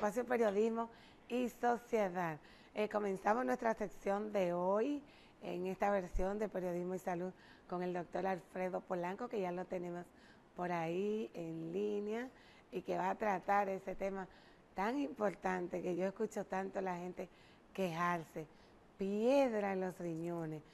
espacio Periodismo y Sociedad. Comenzamos nuestra sección de hoy en esta versión de Periodismo y Salud con el doctor Alfredo Polanco, que ya lo tenemos por ahí en línea y que va a tratar ese tema tan importante que yo escucho tanto a la gente quejarse: piedra en los riñones.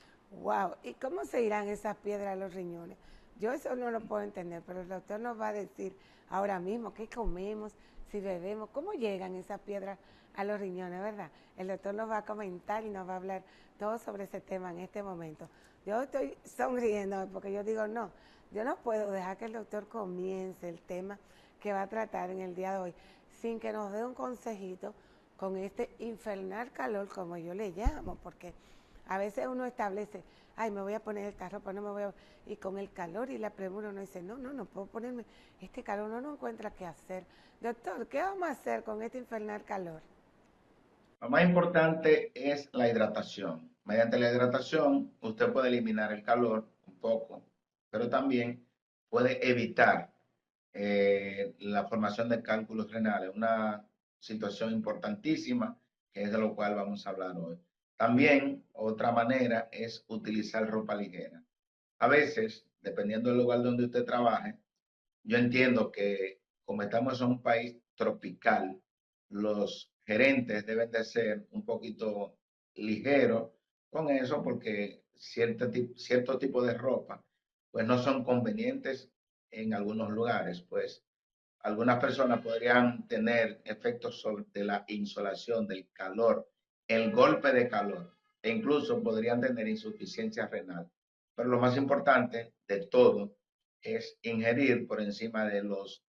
Wow, ¿y cómo se irán esas piedras a los riñones? Yo eso no lo puedo entender, pero el doctor nos va a decir ahora mismo qué comemos, si bebemos, cómo llegan esas piedras a los riñones, ¿verdad? El doctor nos va a comentar y nos va a hablar todo sobre ese tema en este momento. Yo estoy sonriendo porque yo digo, no, yo no puedo dejar que el doctor comience el tema que va a tratar en el día de hoy sin que nos dé un consejito con este infernal calor, como yo le llamo, porque a veces uno establece, ay, me voy a poner esta ropa, no me voy a... Y con el calor y la premura uno dice, no puedo ponerme este calor, uno no encuentra qué hacer. Doctor, ¿qué vamos a hacer con este infernal calor? Lo más importante es la hidratación. Mediante la hidratación, usted puede eliminar el calor un poco, pero también puede evitar la formación de cálculos renales, una situación importantísima que es de lo cual vamos a hablar hoy. También otra manera es utilizar ropa ligera. A veces, dependiendo del lugar donde usted trabaje, yo entiendo que como estamos en un país tropical, los gerentes deben de ser un poquito ligeros con eso porque cierto tipo de ropa pues no son convenientes en algunos lugares, pues algunas personas podrían tener efectos de la insolación, del calor, el golpe de calor, e incluso podrían tener insuficiencia renal. Pero lo más importante de todo es ingerir por encima de los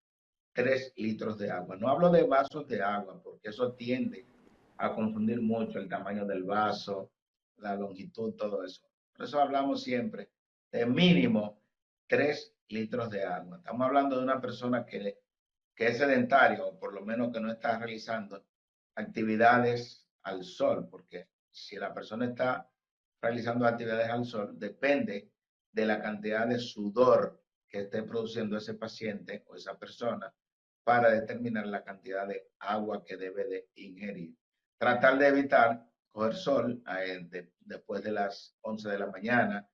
3 litros de agua. No hablo de vasos de agua, porque eso tiende a confundir mucho el tamaño del vaso, la longitud, todo eso. Por eso hablamos siempre de mínimo 3 litros de agua. Estamos hablando de una persona que es sedentario, o por lo menos que no está realizando actividades al sol, porque si la persona está realizando actividades al sol, depende de la cantidad de sudor que esté produciendo ese paciente o esa persona para determinar la cantidad de agua que debe de ingerir. Tratar de evitar coger sol después de las 11 de la mañana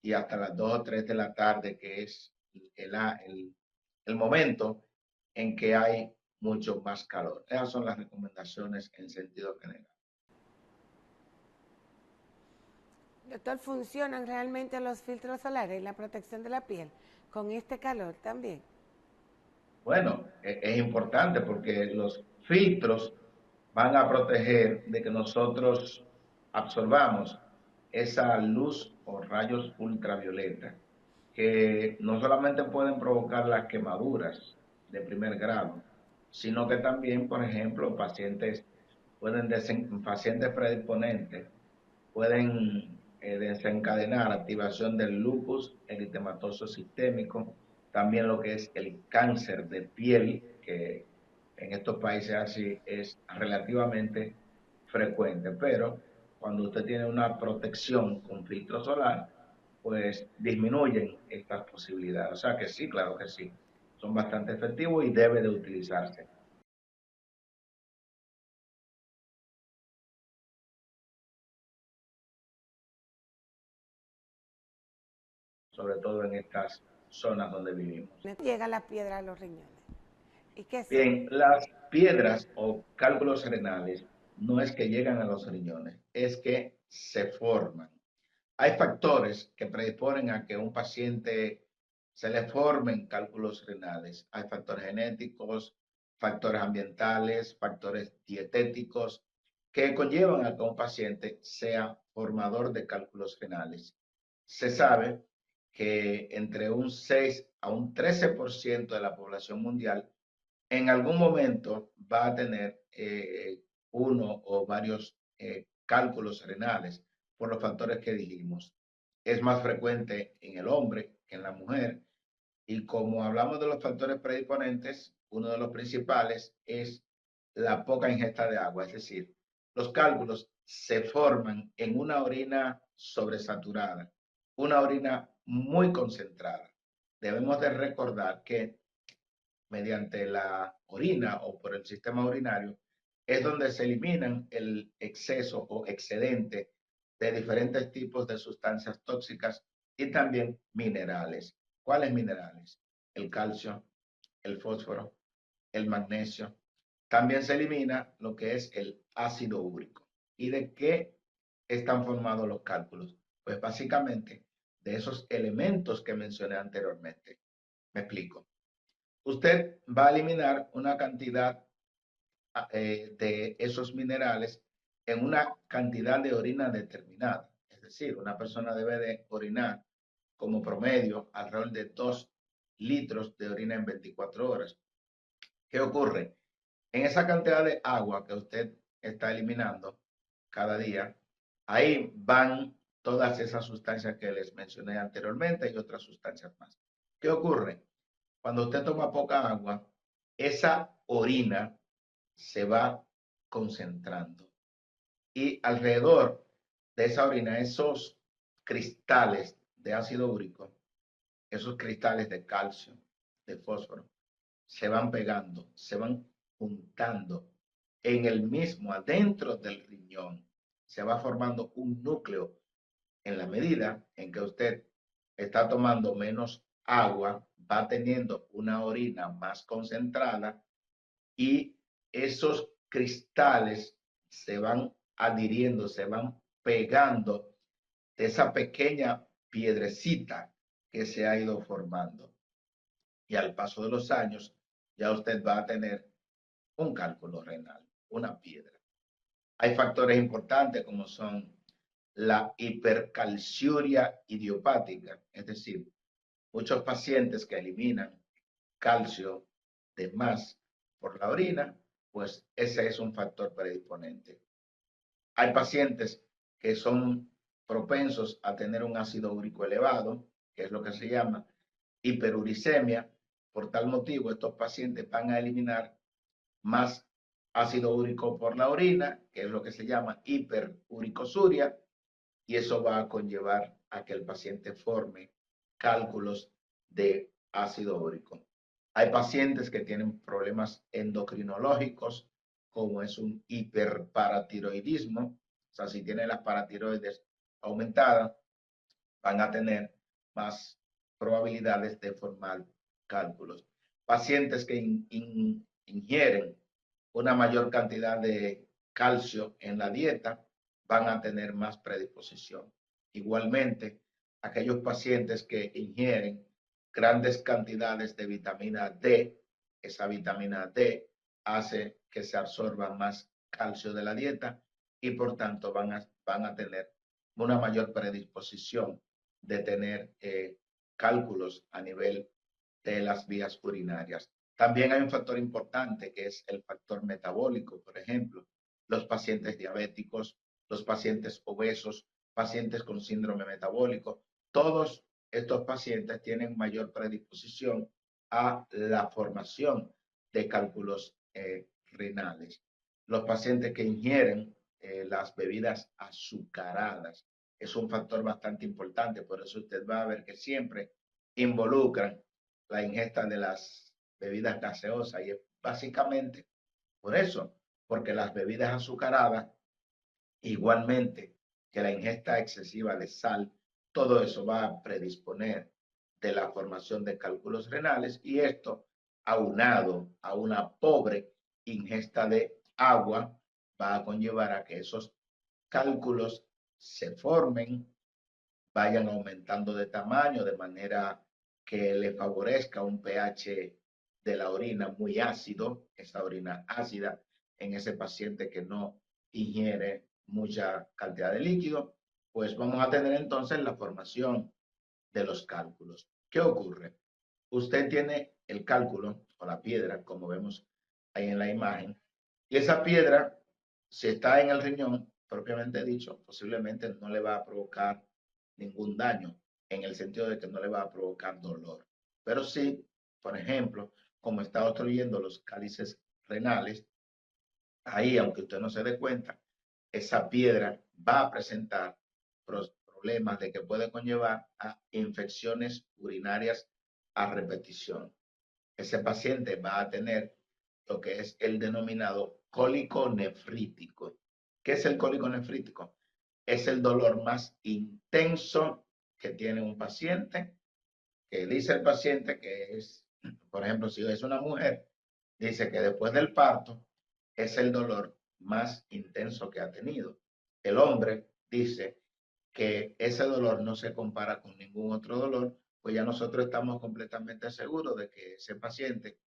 y hasta las 2 o 3 de la tarde, que es el momento en que hay mucho más calor. Esas son las recomendaciones en sentido general. Doctor, ¿funcionan realmente los filtros solares en la protección de la piel con este calor también? Bueno, es importante porque los filtros van a proteger de que nosotros absorbamos esa luz o rayos ultravioleta que no solamente pueden provocar las quemaduras de primer grado, sino que también, por ejemplo, pacientes predisponentes pueden desencadenar activación del lupus eritematoso sistémico, también lo que es el cáncer de piel, que en estos países así es relativamente frecuente, pero cuando usted tiene una protección con filtro solar, pues disminuyen estas posibilidades. O sea que sí, claro que sí, son bastante efectivos y debe de utilizarse, sobre todo en estas zonas donde vivimos. Llega la piedra a los riñones. ¿Y qué son? Bien, las piedras o cálculos renales no es que llegan a los riñones, es que se forman. Hay factores que predisponen a que un paciente se le formen cálculos renales. Hay factores genéticos, factores ambientales, factores dietéticos que conllevan a que un paciente sea formador de cálculos renales. Se sabe que entre un 6 a un 13% de la población mundial en algún momento va a tener uno o varios cálculos renales por los factores que dijimos. Es más frecuente en el hombre que en la mujer. Y como hablamos de los factores predisponentes, uno de los principales es la poca ingesta de agua. Es decir, los cálculos se forman en una orina sobresaturada, una orina muy concentrada. Debemos de recordar que mediante la orina o por el sistema urinario, es donde se eliminan el exceso o excedente de diferentes tipos de sustancias tóxicas y también minerales. ¿Cuáles minerales? El calcio, el fósforo, el magnesio. También se elimina lo que es el ácido úrico. ¿Y de qué están formados los cálculos? Pues básicamente de esos elementos que mencioné anteriormente. Me explico. Usted va a eliminar una cantidad de esos minerales en una cantidad de orina determinada. Es decir, una persona debe de orinar como promedio alrededor de 2 litros de orina en 24 horas. ¿Qué ocurre? En esa cantidad de agua que usted está eliminando cada día, ahí van todas esas sustancias que les mencioné anteriormente y otras sustancias más. ¿Qué ocurre? Cuando usted toma poca agua, esa orina se va concentrando y alrededor de esa orina, esos cristales de ácido úrico, esos cristales de calcio, de fósforo, se van pegando, se van juntando en el mismo, adentro del riñón. Se va formando un núcleo en la medida en que usted está tomando menos agua, va teniendo una orina más concentrada y esos cristales se van adhiriendo, se van pegando de esa pequeña piedrecita que se ha ido formando. Y al paso de los años, ya usted va a tener un cálculo renal, una piedra. Hay factores importantes como son la hipercalciuria idiopática, es decir, muchos pacientes que eliminan calcio de más por la orina, pues ese es un factor predisponente. Hay pacientes que son propensos a tener un ácido úrico elevado, que es lo que se llama hiperuricemia. Por tal motivo, estos pacientes van a eliminar más ácido úrico por la orina, que es lo que se llama hiperuricosuria, y eso va a conllevar a que el paciente forme cálculos de ácido úrico. Hay pacientes que tienen problemas endocrinológicos, como es un hiperparatiroidismo, o sea, si tienen las paratiroides aumentadas, van a tener más probabilidades de formar cálculos. Pacientes que ingieren una mayor cantidad de calcio en la dieta van a tener más predisposición. Igualmente, aquellos pacientes que ingieren grandes cantidades de vitamina D, esa vitamina D hace que se absorba más calcio de la dieta y por tanto van a tener una mayor predisposición de tener cálculos a nivel de las vías urinarias. También hay un factor importante que es el factor metabólico, por ejemplo, los pacientes diabéticos, los pacientes obesos, pacientes con síndrome metabólico, todos estos pacientes tienen mayor predisposición a la formación de cálculos renales. Los pacientes que ingieren las bebidas azucaradas es un factor bastante importante, por eso usted va a ver que siempre involucran la ingesta de las bebidas gaseosas y es básicamente por eso, porque las bebidas azucaradas, igualmente que la ingesta excesiva de sal, todo eso va a predisponer de la formación de cálculos renales y esto, aunado a una pobre ingesta de agua, va a conllevar a que esos cálculos se formen, vayan aumentando de tamaño de manera que le favorezca un pH de la orina muy ácido, esa orina ácida en ese paciente que no ingiere mucha cantidad de líquido, pues vamos a tener entonces la formación de los cálculos. ¿Qué ocurre? Usted tiene el cálculo o la piedra, como vemos ahí en la imagen, y esa piedra, si está en el riñón, propiamente dicho, posiblemente no le va a provocar ningún daño, en el sentido de que no le va a provocar dolor. Pero sí, por ejemplo, como está obstruyendo los cálices renales, ahí, aunque usted no se dé cuenta, esa piedra va a presentar problemas de que puede conllevar a infecciones urinarias a repetición. Ese paciente va a tener lo que es el denominado cólico nefrítico. ¿Qué es el cólico nefrítico? Es el dolor más intenso que tiene un paciente, que dice el paciente que es, por ejemplo, si es una mujer, dice que después del parto es el dolor más intenso que ha tenido. El hombre dice que ese dolor no se compara con ningún otro dolor, pues ya nosotros estamos completamente seguros de que ese paciente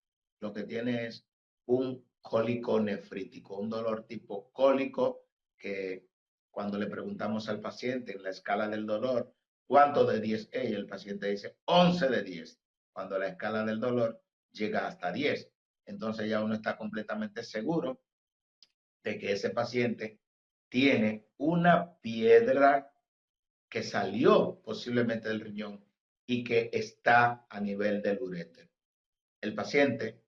lo que tiene es un cólico nefrítico, un dolor tipo cólico que cuando le preguntamos al paciente en la escala del dolor, ¿cuánto de 10 es? Y el paciente dice 11 de 10, cuando la escala del dolor llega hasta 10. Entonces ya uno está completamente seguro de que ese paciente tiene una piedra que salió posiblemente del riñón y que está a nivel del uréter. El paciente,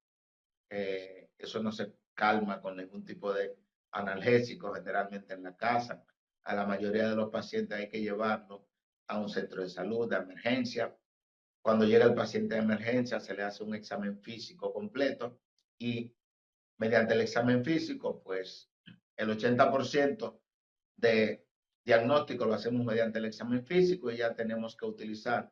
eso no se calma con ningún tipo de analgésico, generalmente en la casa. A la mayoría de los pacientes hay que llevarlo a un centro de salud, de emergencia. Cuando llega el paciente de emergencia, se le hace un examen físico completo y mediante el examen físico, pues el 80% de diagnóstico lo hacemos mediante el examen físico y ya tenemos que utilizar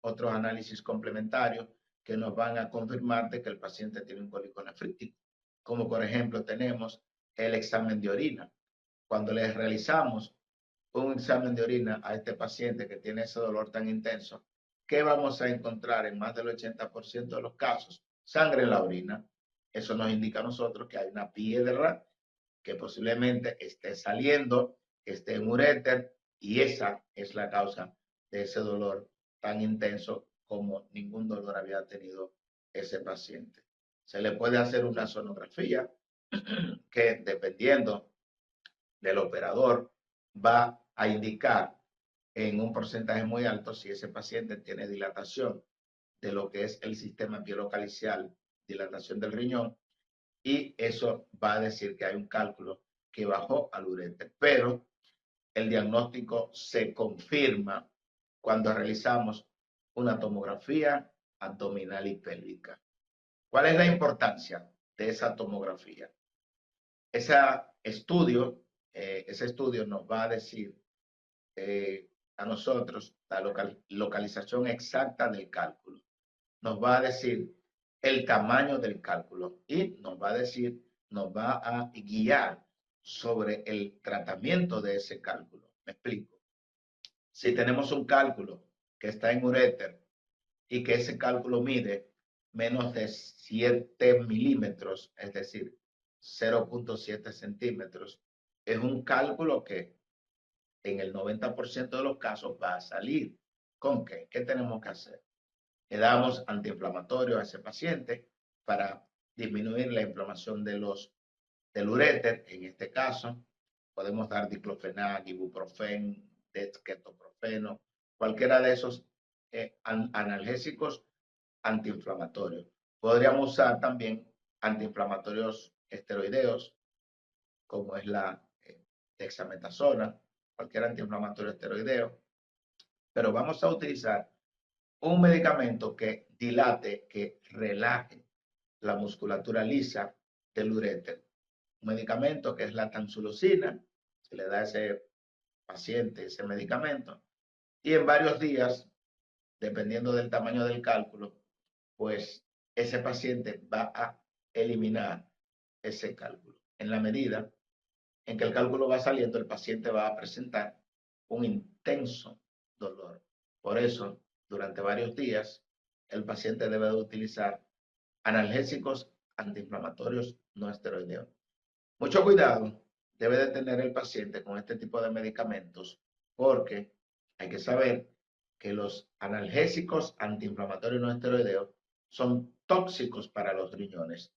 otros análisis complementarios que nos van a confirmar de que el paciente tiene un cólico nefrítico. Como por ejemplo tenemos el examen de orina. Cuando le realizamos un examen de orina a este paciente que tiene ese dolor tan intenso, ¿qué vamos a encontrar en más del 80% de los casos? Sangre en la orina. Eso nos indica a nosotros que hay una piedra que posiblemente esté saliendo, que esté en uréter, y esa es la causa de ese dolor tan intenso como ningún dolor había tenido ese paciente. Se le puede hacer una sonografía que, dependiendo del operador, va a indicar en un porcentaje muy alto si ese paciente tiene dilatación de lo que es el sistema pielocalicial, dilatación del riñón, y eso va a decir que hay un cálculo que bajó al uréter. Pero el diagnóstico se confirma cuando realizamos una tomografía abdominal y pélvica. ¿Cuál es la importancia de esa tomografía? Ese estudio nos va a decir a nosotros la localización exacta del cálculo. Nos va a decir el tamaño del cálculo y nos va a decir, nos va a guiar sobre el tratamiento de ese cálculo. Me explico. Si tenemos un cálculo que está en uréter y que ese cálculo mide menos de 7 milímetros, es decir, 0.7 centímetros, es un cálculo que en el 90% de los casos va a salir. ¿Con qué? ¿Qué tenemos que hacer? Le damos antiinflamatorio a ese paciente para disminuir la inflamación del uréter. En este caso, podemos dar diclofenac, ibuprofeno, dexketoprofeno, cualquiera de esos analgésicos antiinflamatorios. Podríamos usar también antiinflamatorios esteroideos, como es la dexametasona, cualquier antiinflamatorio esteroideo, pero vamos a utilizar un medicamento que dilate, que relaje la musculatura lisa del uréter. Un medicamento que es la tamsulosina, se le da a ese paciente ese medicamento, y en varios días, dependiendo del tamaño del cálculo, pues ese paciente va a eliminar ese cálculo. En la medida en que el cálculo va saliendo, el paciente va a presentar un intenso dolor. Por eso, durante varios días, el paciente debe de utilizar analgésicos antiinflamatorios no esteroideos. Mucho cuidado debe de tener el paciente con este tipo de medicamentos porque hay que saber que los analgésicos antiinflamatorios no esteroideos son tóxicos para los riñones.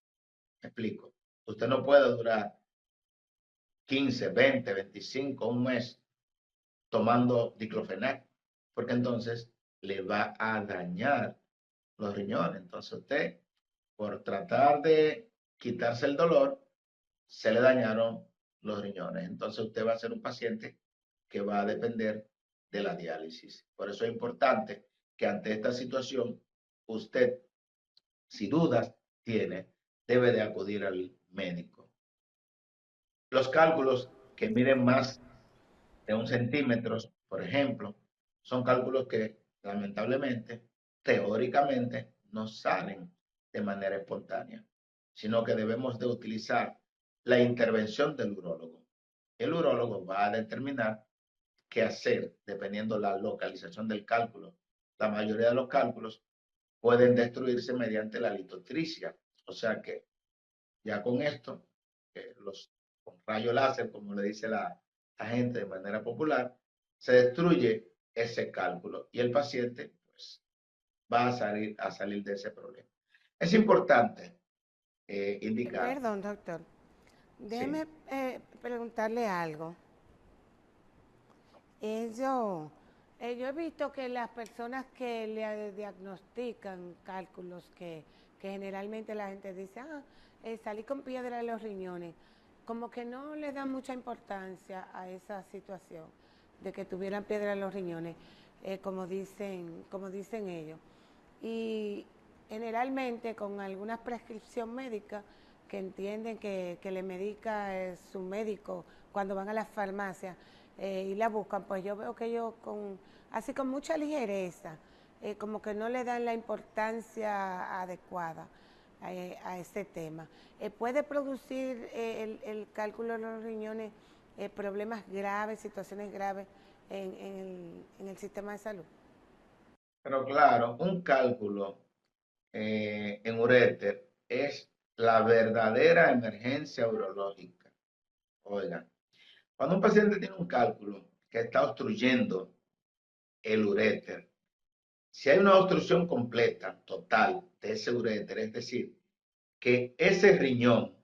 Me explico. Usted no puede durar 15, 20, 25, un mes tomando diclofenac, porque entonces le va a dañar los riñones. Entonces usted, por tratar de quitarse el dolor, se le dañaron los riñones. Entonces usted va a ser un paciente que va a depender de la diálisis. Por eso es importante que ante esta situación, usted, si dudas tiene, debe de acudir al médico. Los cálculos que miden más de 1 centímetro, por ejemplo, son cálculos que lamentablemente, teóricamente, no salen de manera espontánea, sino que debemos de utilizar la intervención del urólogo. El urólogo va a determinar qué hacer dependiendo la localización del cálculo. La mayoría de los cálculos pueden destruirse mediante la litotricia, o sea que ya con esto, con rayo láser, como le dice la gente de manera popular, se destruye ese cálculo y el paciente pues, va a salir de ese problema. Es importante indicar, Perdón, doctor. sí, Déjeme preguntarle algo. Yo, yo he visto que las personas que le diagnostican cálculos que generalmente la gente dice, salí con piedra de los riñones, como que no le dan mucha importancia a esa situación de que tuvieran piedra en los riñones, como dicen ellos. Y generalmente con alguna prescripción médica que entienden que le medica su médico cuando van a las farmacias y la buscan, pues yo veo que ellos así con mucha ligereza, como que no le dan la importancia adecuada a ese tema. ¿Puede producir el cálculo de los riñones problemas graves, situaciones graves en el sistema de salud? pero claro, un cálculo en uréter es la verdadera emergencia urológica. Oigan, cuando un paciente tiene un cálculo que está obstruyendo el uréter, si hay una obstrucción completa, total, de ese uréter, es decir, que ese riñón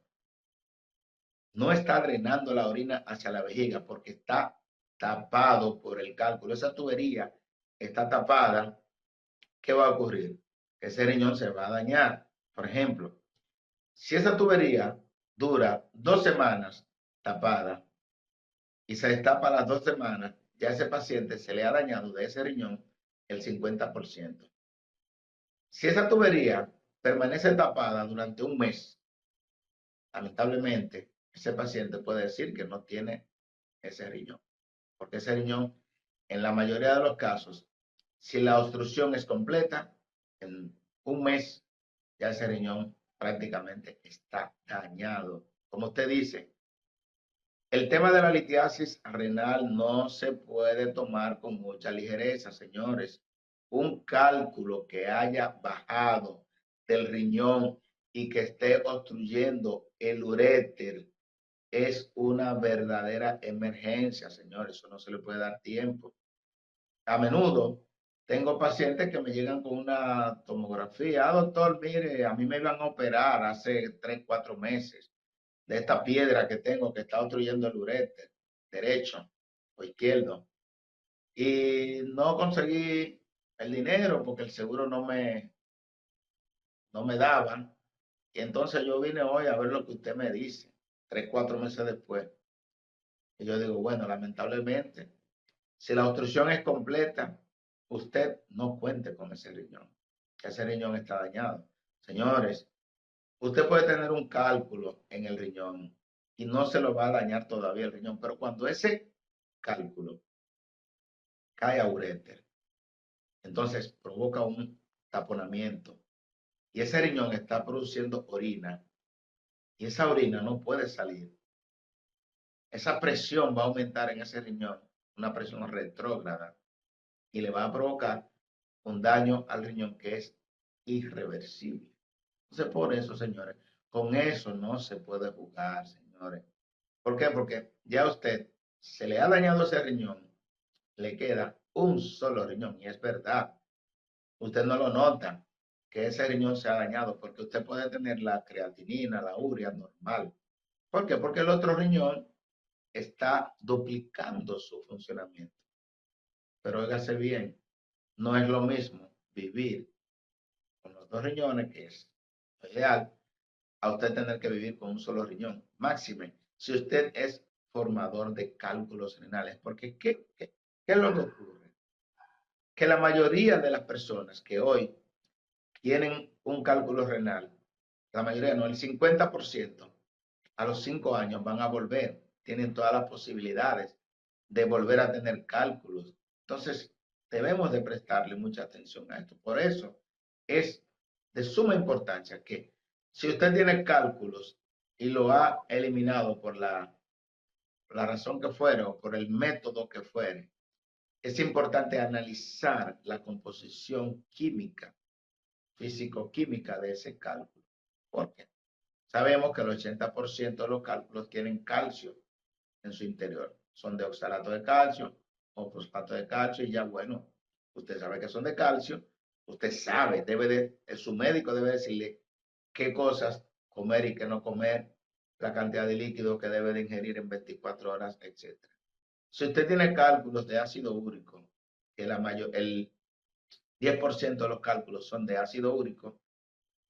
no está drenando la orina hacia la vejiga porque está tapado por el cálculo, esa tubería está tapada, ¿qué va a ocurrir? Ese riñón se va a dañar. Por ejemplo, si esa tubería dura 2 semanas tapada y se destapa las 2 semanas, ya a ese paciente se le ha dañado de ese riñón el 50%. Si esa tubería permanece tapada durante un mes, lamentablemente, ese paciente puede decir que no tiene ese riñón, porque ese riñón, en la mayoría de los casos, si la obstrucción es completa, en un mes ya ese riñón prácticamente está dañado. Como usted dice, el tema de la litiasis renal no se puede tomar con mucha ligereza, señores. Un cálculo que haya bajado del riñón y que esté obstruyendo el uréter es una verdadera emergencia, señores. Eso no se le puede dar tiempo. A menudo tengo pacientes que me llegan con una tomografía. Doctor, mire, a mí me iban a operar hace 3, 4 meses de esta piedra que tengo que está obstruyendo el uréter derecho o izquierdo. Y no conseguí el dinero porque el seguro no me daba. Y entonces yo vine hoy a ver lo que usted me dice, 3, 4 meses después. Y yo digo, bueno, lamentablemente, si la obstrucción es completa, usted no cuente con ese riñón. Ese riñón está dañado. Señores, usted puede tener un cálculo en el riñón y no se lo va a dañar todavía el riñón, pero cuando ese cálculo cae a uréter, entonces provoca un taponamiento y ese riñón está produciendo orina y esa orina no puede salir. Esa presión va a aumentar en ese riñón, una presión retrógrada, y le va a provocar un daño al riñón que es irreversible. Entonces, por eso, señores, con eso no se puede jugar, señores. ¿Por qué? Porque ya a usted se le ha dañado ese riñón, le queda un solo riñón, y es verdad. Usted no lo nota que ese riñón se ha dañado porque usted puede tener la creatinina, la urea normal. ¿Por qué? Porque el otro riñón está duplicando su funcionamiento. Pero óigase bien, no es lo mismo vivir con los dos riñones, que es lo ideal, a usted tener que vivir con un solo riñón. Máxime, si usted es formador de cálculos renales, porque ¿qué es lo que ocurre? Que la mayoría de las personas que hoy tienen un cálculo renal, la mayoría no, el 50% a los 5 años van a volver, tienen todas las posibilidades de volver a tener cálculos. Entonces, debemos de prestarle mucha atención a esto. Por eso es de suma importancia que si usted tiene cálculos y lo ha eliminado por la razón que fuere o por el método que fuere, es importante analizar la composición química, físico-química de ese cálculo. ¿Por qué? Sabemos que el 80% de los cálculos tienen calcio en su interior. Son de oxalato de calcio o fosfato de calcio y ya bueno, usted sabe que son de calcio, usted sabe, su médico debe decirle qué cosas comer y qué no comer, la cantidad de líquido que debe de ingerir en 24 horas, etc. Si usted tiene cálculos de ácido úrico, que el 10% de los cálculos son de ácido úrico,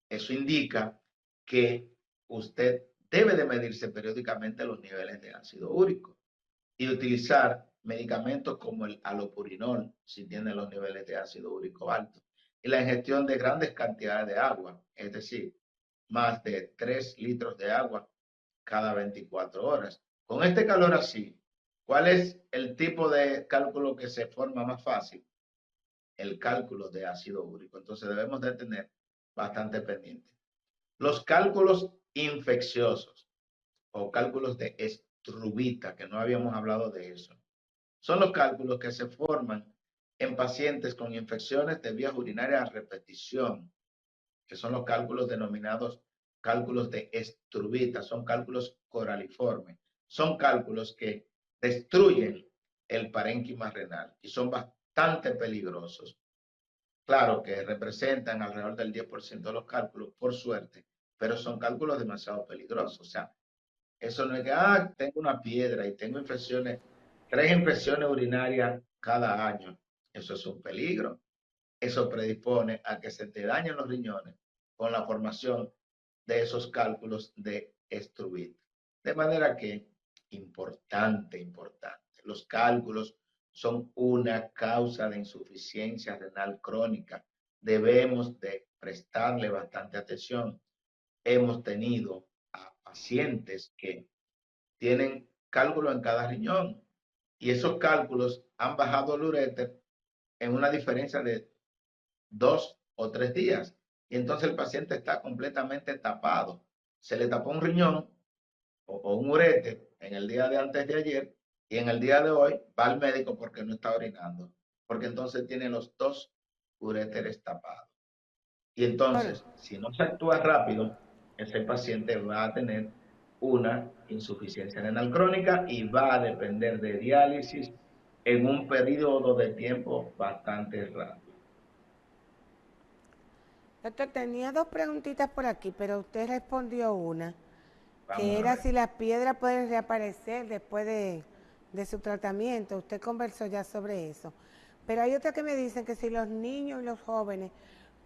eso indica que usted debe de medirse periódicamente los niveles de ácido úrico y utilizar medicamentos como el alopurinol si tiene los niveles de ácido úrico altos. Y la ingestión de grandes cantidades de agua, es decir, más de 3 litros de agua cada 24 horas. Con este calor así, ¿cuál es el tipo de cálculo que se forma más fácil? El cálculo de ácido úrico. Entonces debemos de tener bastante pendiente. Los cálculos infecciosos o cálculos de estrubita, que no habíamos hablado de eso, son los cálculos que se forman en pacientes con infecciones de vías urinarias a repetición, que son los cálculos denominados cálculos de estrubita, son cálculos coraliformes, son cálculos que destruyen el parénquima renal y son bastante peligrosos. Claro que representan alrededor del 10% de los cálculos, por suerte, pero son cálculos demasiado peligrosos. O sea, eso no es que, tengo una piedra y tengo infecciones, 3 infecciones urinarias cada año. Eso es un peligro. Eso predispone a que se te dañen los riñones con la formación de esos cálculos de estrubita. De manera que, importante, los cálculos son una causa de insuficiencia renal crónica. Debemos de prestarle bastante atención. Hemos tenido a pacientes que tienen cálculos en cada riñón y esos cálculos han bajado el uréter en una diferencia de 2 o 3 días. Y entonces el paciente está completamente tapado. Se le tapó un riñón o un uréter en el día de antes de ayer y en el día de hoy va al médico porque no está orinando. Porque entonces tiene los 2 uréteres tapados. Y Bueno, entonces, si no se actúa rápido, ese paciente va a tener una insuficiencia renal crónica y va a depender de diálisis en un periodo de tiempo bastante rápido. doctor, tenía dos preguntitas por aquí, pero usted respondió una, que Vamos a era ver. si las piedras pueden reaparecer después de su tratamiento. Usted conversó ya sobre eso. Pero hay otra que me dicen que si los niños y los jóvenes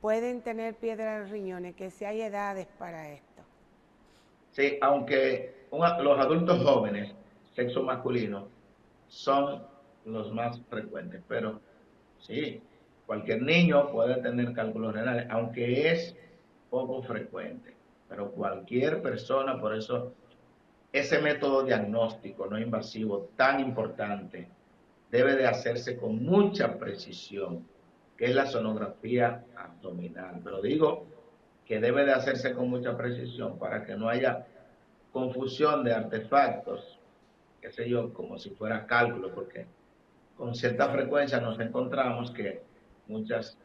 pueden tener piedras en los riñones, que si hay edades para esto. Sí, aunque los adultos jóvenes, sexo masculino, son los más frecuentes, pero sí, cualquier niño puede tener cálculos renales, aunque es poco frecuente, pero cualquier persona, por eso ese método diagnóstico no invasivo tan importante debe de hacerse con mucha precisión, que es la sonografía abdominal. Pero digo que debe de hacerse con mucha precisión para que no haya confusión de artefactos, qué sé yo, como si fuera cálculo, porque con cierta frecuencia nos encontramos que muchas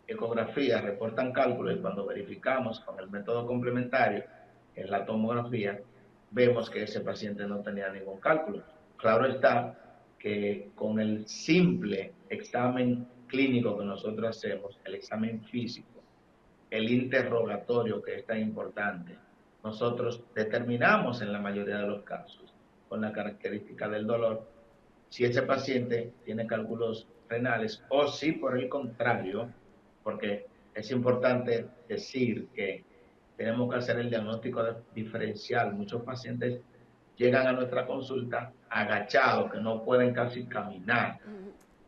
ecografías reportan cálculos y cuando verificamos con el método complementario, que es la tomografía, vemos que ese paciente no tenía ningún cálculo. Claro está que con el simple examen clínico que nosotros hacemos, el examen físico, el interrogatorio que es tan importante, nosotros determinamos en la mayoría de los casos, con la característica del dolor, si ese paciente tiene cálculos renales o si por el contrario, porque es importante decir que tenemos que hacer el diagnóstico diferencial. Muchos pacientes llegan a nuestra consulta agachados, que no pueden casi caminar,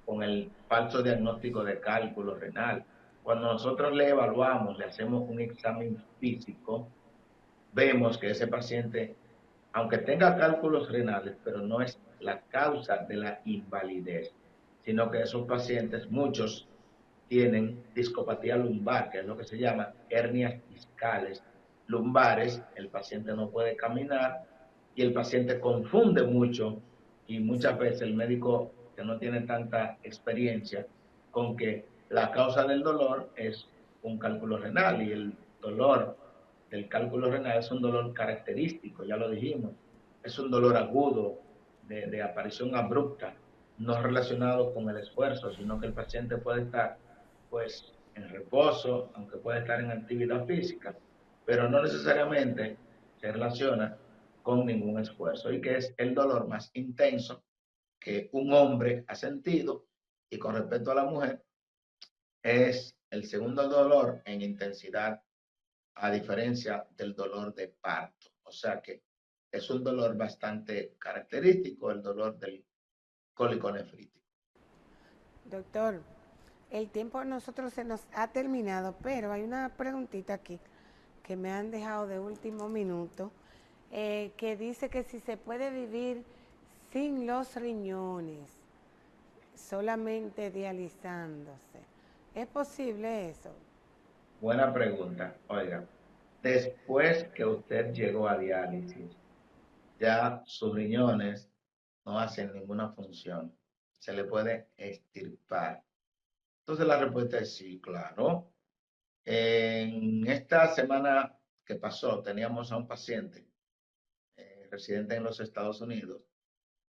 con el falso diagnóstico de cálculo renal. Cuando nosotros le evaluamos, le hacemos un examen físico, vemos que ese paciente, aunque tenga cálculos renales, pero no es la causa de la invalidez, sino que esos pacientes, muchos tienen discopatía lumbar, que es lo que se llama hernias discales lumbares. El paciente no puede caminar y el paciente confunde mucho, y muchas veces el médico que no tiene tanta experiencia con que la causa del dolor es un cálculo renal, y el dolor del cálculo renal es un dolor característico, ya lo dijimos, es un dolor agudo de aparición abrupta, no relacionado con el esfuerzo, sino que el paciente puede estar pues en reposo, aunque puede estar en actividad física, pero no necesariamente se relaciona con ningún esfuerzo, y que es el dolor más intenso que un hombre ha sentido, y con respecto a la mujer es el segundo dolor en intensidad, a diferencia del dolor de parto. O sea que es un dolor bastante característico, el dolor del cólico nefrítico. Doctor, el tiempo a nosotros se nos ha terminado, pero hay una preguntita aquí que me han dejado de último minuto, que dice que si se puede vivir sin los riñones, solamente dializándose. ¿Es posible eso? Buena pregunta. Oiga, después que usted llegó a diálisis, ya sus riñones no hacen ninguna función. Se le puede extirpar. Entonces la respuesta es sí, claro. En esta semana que pasó, teníamos a un paciente residente en los Estados Unidos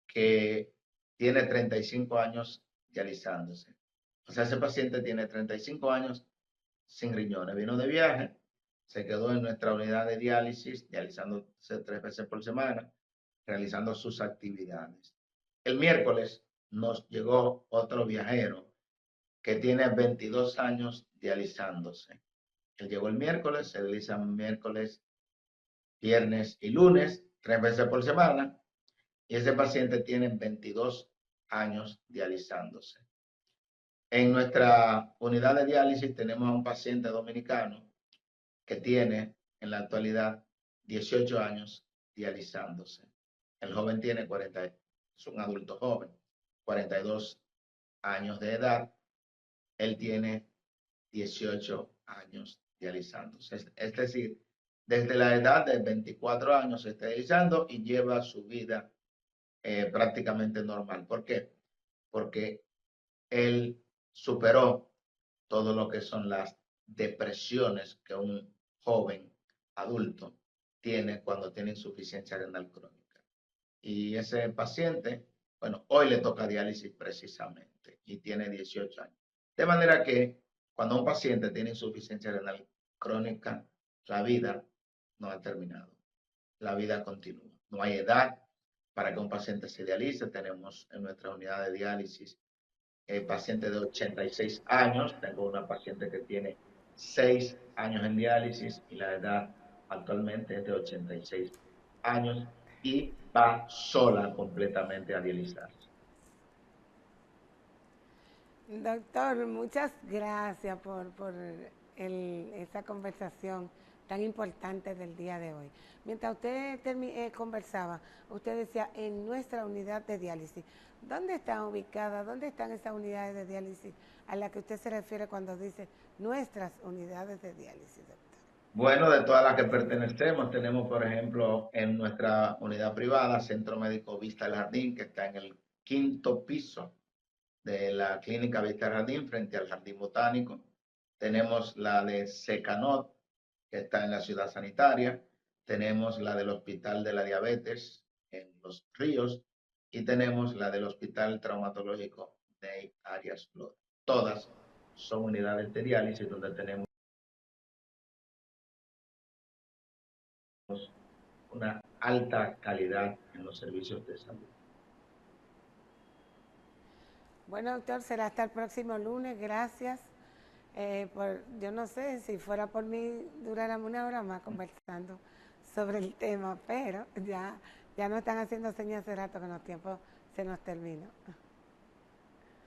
que tiene 35 años dializándose. O sea, ese paciente tiene 35 años sin riñones. Vino de viaje, se quedó en nuestra unidad de diálisis, dializándose 3 veces por semana, realizando sus actividades. El miércoles nos llegó otro viajero que tiene 22 años dializándose. Él llegó el miércoles, se dializa miércoles, viernes y lunes, 3 veces por semana, y ese paciente tiene 22 años dializándose. En nuestra unidad de diálisis tenemos a un paciente dominicano que tiene en la actualidad 18 años dializándose. El joven tiene 40, es un adulto joven, 42 años de edad. Él tiene 18 años dializándose. Es decir, desde la edad de 24 años se está dializando y lleva su vida prácticamente normal. ¿Por qué? Porque él superó todo lo que son las depresiones que un joven adulto tiene cuando tiene insuficiencia renal crónica. Y ese paciente, bueno, hoy le toca diálisis precisamente y tiene 18 años. De manera que cuando un paciente tiene insuficiencia renal crónica, la vida no ha terminado. La vida continúa. No hay edad para que un paciente se dialice. Tenemos en nuestra unidad de diálisis paciente de 86 años. Tengo una paciente que tiene 6 años en diálisis y la edad actualmente es de 86 años y va sola completamente a dializarse. Doctor, muchas gracias por esa conversación tan importante del día de hoy. Mientras usted conversaba, usted decía en nuestra unidad de diálisis. ¿Dónde están ubicadas? ¿Dónde están esas unidades de diálisis a las que usted se refiere cuando dice nuestras unidades de diálisis, doctor? Bueno, de todas las que pertenecemos, tenemos, por ejemplo, en nuestra unidad privada, Centro Médico Vista del Jardín, que está en el 5º piso de la Clínica Vista del Jardín, frente al Jardín Botánico. Tenemos la de Secanot, que está en la Ciudad Sanitaria. Tenemos la del Hospital de la Diabetes en Los Ríos. Y tenemos la del Hospital Traumatológico de Arias Flores. Todas son unidades de diálisis donde tenemos una alta calidad en los servicios de salud. Bueno, doctor, será hasta el próximo lunes. Gracias. Yo no sé, si fuera por mí, duráramos una hora más conversando sobre el tema, pero ya nos están haciendo señas hace rato que los tiempos se nos terminó.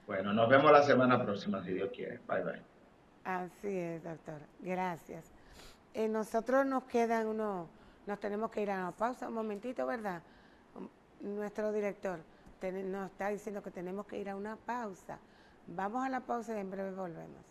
Bueno, nos vemos la semana próxima, si Dios quiere. Bye, bye. Así es, doctor. Gracias. Nosotros nos quedan nos tenemos que ir a una pausa. Un momentito, ¿verdad? Nuestro director nos está diciendo que tenemos que ir a una pausa. Vamos a la pausa y en breve volvemos.